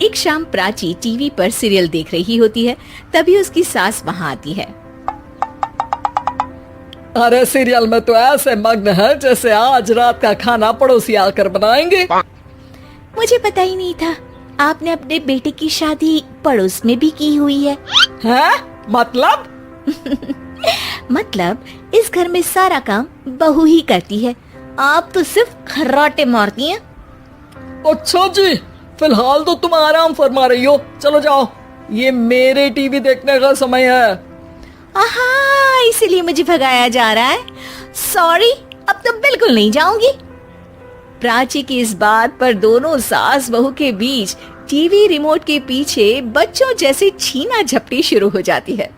एक शाम प्राची टीवी पर सीरियल देख रही होती है। तभी उसकी सास वहाँ आती है। अरे सीरियल में तो ऐसे मग्न है जैसे आज रात का खाना पड़ोसी आकर बनाएंगे। मुझे पता ही नहीं था आपने अपने बेटे की शादी पड़ोस में भी की हुई है। हैं? मतलब? मतलब इस घर में सारा काम बहू ही करती है, आप तो सिर्फ खर्राटे मारती हैं। अच्छा जी, फिलहाल तो तुम आराम फरमा रही हो, चलो जाओ, ये मेरे टीवी देखने का समय है। आहा, इसीलिए मुझे भगाया जा रहा है। सॉरी, अब तो बिल्कुल नहीं जाऊंगी। प्राची की इस बात पर दोनों सास बहू के बीच टीवी रिमोट के पीछे बच्चों जैसे छीना झपटी शुरू हो जाती है,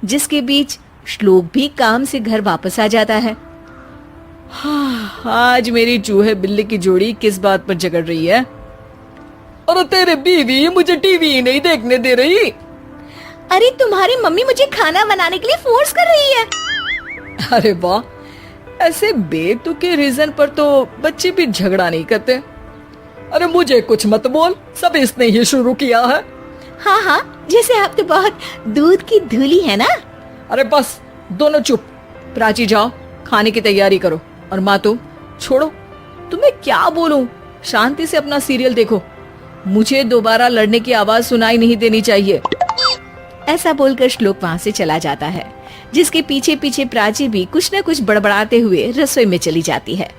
जिसके बीच श्लोक भी काम से घर वापस आ जाता है। आज मेरी चूहे बिल्ली की जोड़ी किस बात पर झगड़ रही है? अरे तेरे बीवी मुझे टीवी ही नहीं देखने दे रही। अरे तुम्हारी मम्मी मुझे खाना बनाने के लिए फोर्स कर रही है। अरे वाह, ऐसे बेतुके रीजन पर तो बच्चे भी झगड़ा नहीं करते। अरे मुझे कुछ मत बोल, सब इसने ही शुरू किया है। हाँ हाँ, जैसे आप तो बहुत दूध की धूली है ना। अरे बस दोनों चुप। प्राची जाओ, खाने की तैयारी करो। और माँ तुम छोड़ो, तुम्हें क्या बोलूं, शांति से अपना सीरियल देखो, मुझे दोबारा लड़ने की आवाज सुनाई नहीं देनी चाहिए। ऐसा बोलकर श्लोक वहाँ से चला जाता है, जिसके पीछे पीछे प्राची भी कुछ न कुछ बड़बड़ाते हुए रसोई में चली जाती है।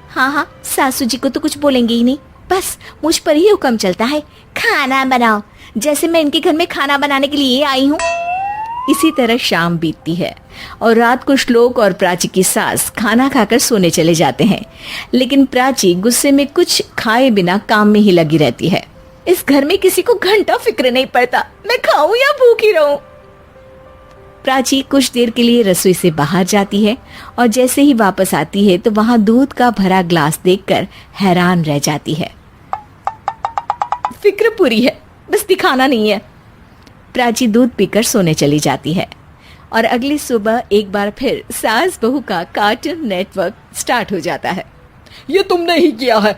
हाँ हाँ, सासू जी को तो कुछ बोलेंगे ही नहीं, बस मुझ पर ही हुक्म चलता है, खाना बनाओ, जैसे मैं इनके घर में खाना बनाने के लिए आई हूँ। इसी तरह शाम बीतती है और रात को श्लोक और प्राची की सास खाना खाकर सोने चले जाते हैं, लेकिन प्राची गुस्से में कुछ खाए बिना काम में ही लगी रहती है। इस घर में किसी को घंटा फिक्र नहीं पड़ता, मैं खाऊं या भूखी रहूं। प्राची कुछ देर के लिए रसोई से बाहर जाती है और जैसे ही वापस आती है तो वहां दूध का भरा ग्लास देखकर हैरान रह जाती है। फिक्र पूरी है, बस दिखाना नहीं है। प्राची दूध पीकर सोने चली जाती है और अगली सुबह एक बार फिर सास बहू का कार्टून नेटवर्क स्टार्ट हो जाता है। ये तुमने ही किया है।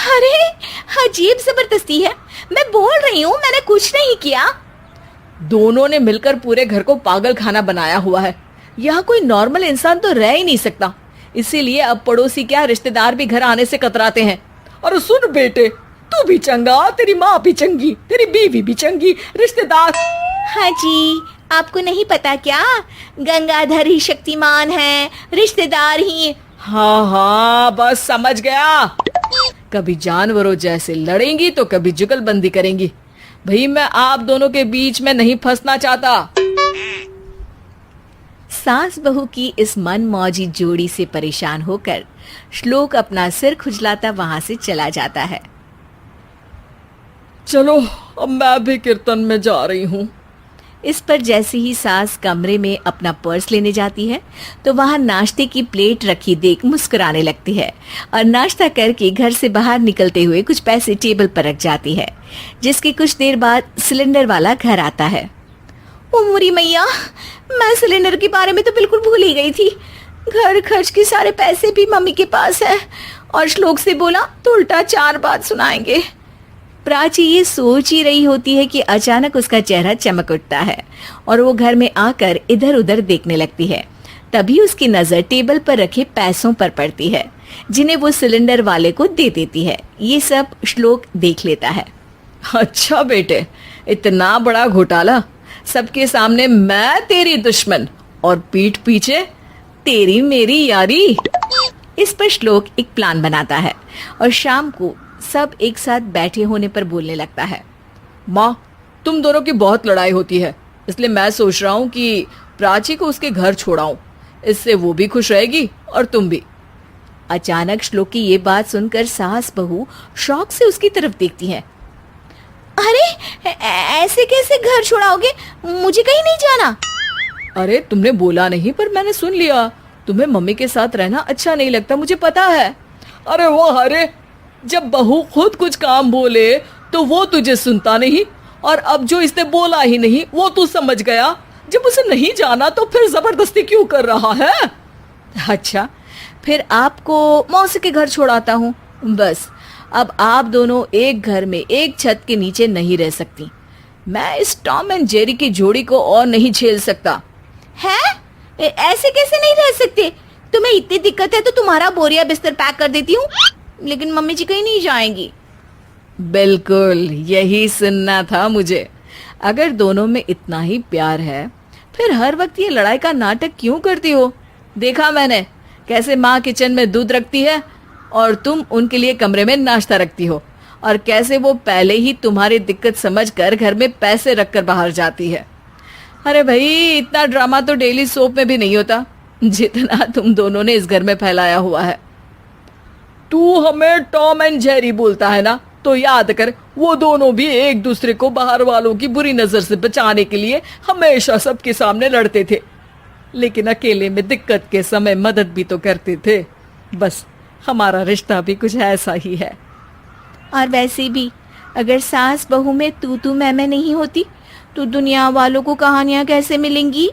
अरे अजीब जबरदस्ती है, मैं बोल रही हूँ मैंने कुछ नहीं किया। दोनों ने मिलकर पूरे घर को पागल खाना बनाया हुआ है। यहाँ कोई नॉर्मल इंसान तो रह ही नहीं सकता, इसीलिए अब पड़ोसी क्या रिश्तेदार भी घर आने से कतराते हैं। और सुन बेटे, तू भी चंगा, तेरी माँ भी चंगी, तेरी बीवी भी चंगी, रिश्तेदार। हाँ जी, आपको नहीं पता क्या, गंगाधर ही शक्तिमान है, रिश्तेदार ही। हाँ हाँ, बस समझ गया। कभी जानवरों जैसे लड़ेंगी तो कभी जुगलबंदी करेंगी। भाई मैं आप दोनों के बीच में नहीं फंसना चाहता। सास बहू की इस मनमौजी जोड़ी से परेशान होकर श्लोक अपना सिर खुजलाता वहां से चला जाता है। चलो अब मैं भी कीर्तन में जा रही हूँ। इस पर जैसे ही सास कमरे में अपना पर्स लेने जाती है तो वहां नाश्ते की प्लेट रखी देख मुस्कुराने लगती है और नाश्ता करके घर से बाहर निकलते हुए कुछ पैसे टेबल पर रख जाती है, जिसके कुछ देर बाद सिलेंडर वाला घर आता है। ओ मोरी मैया, मैं सिलेंडर के बारे में तो बिल्कुल भूल ही गई थी। घर खर्च के सारे पैसे भी मम्मी के पास है और श्लोक से बोला तो उल्टा 4 बात सुनाएंगे। प्राची ये सोच ही रही होती है कि अचानक उसका चेहरा चमक उठता है और वो घर में आकर इधर उधर देखने लगती है। तभी उसकी नजर टेबल पर रखे पैसों पर पड़ती है, जिन्हें वो सिलेंडर वाले को दे देती है। ये सब श्लोक देख लेता है। अच्छा बेटे, इतना बड़ा घोटाला, सबके सामने मैं तेरी दुश्मन और पीठ पीछे तेरी मेरी यारी। इस पर श्लोक एक प्लान बनाता है और शाम को सब एक साथ बैठे होने पर बोलने लगता है। माँ, तुम दोनों की बहुत लड़ाई होती है, इसलिए मैं सोच रहा हूँ कि प्राची को उसके घर छोड़ाऊं, इससे वो भी खुश रहेगी और तुम भी। अचानक श्लोक की ये बात सुनकर सास बहू शौक से उसकी तरफ देखती हैं। अरे ऐसे कैसे घर छोड़ाओगे, मुझे कहीं नहीं जाना। अरे तुमने बोला नहीं पर मैंने सुन लिया, तुम्हें मम्मी के साथ रहना अच्छा नहीं लगता, मुझे पता है। अरे वो, अरे जब बहू खुद कुछ काम बोले तो वो तुझे सुनता नहीं, और अब जो इसने बोला ही नहीं वो तू समझ गया। जब उसे नहीं जाना तो फिर जबरदस्ती क्यों कर रहा है? अच्छा, फिर आपको मौसी के घर छोड़ाता हूँ, बस अब आप दोनों एक घर में एक छत के नीचे नहीं रह सकती। मैं इस टॉम एंड जेरी की जोड़ी को और नहीं झेल सकता। है? ऐसे कैसे नहीं रह सकते? तुम्हें इतनी दिक्कत है तो तुम्हारा बोरिया बिस्तर पैक कर देती हूँ, लेकिन मम्मी जी कहीं नहीं जाएंगी। बिल्कुल यही सुनना था मुझे। अगर दोनों में इतना ही प्यार है फिर हर वक्त ये लड़ाई का नाटक क्यों करती हो? देखा मैंने कैसे माँ किचन में दूध रखती है और तुम उनके लिए कमरे में नाश्ता रखती हो, और कैसे वो पहले ही तुम्हारी दिक्कत समझकर घर में पैसे रखकर बाहर जाती है। अरे भाई, इतना ड्रामा तो डेली सोप में भी नहीं होता जितना तुम दोनों ने इस घर में फैलाया हुआ है। तू हमें टॉम एंड जेरी बोलता है ना, तो याद कर वो दोनों भी एक दूसरे को बाहर वालों की बुरी नजर से बचाने के लिए हमेशा सबके सामने लड़ते थे, लेकिन अकेले में दिक्कत के समय मदद भी तो करते थे। बस हमारा रिश्ता भी कुछ ऐसा ही है। और वैसे भी अगर सास बहू में तू मैं नहीं होती तो दुनिया वालों को कहानियां कैसे मिलेंगी?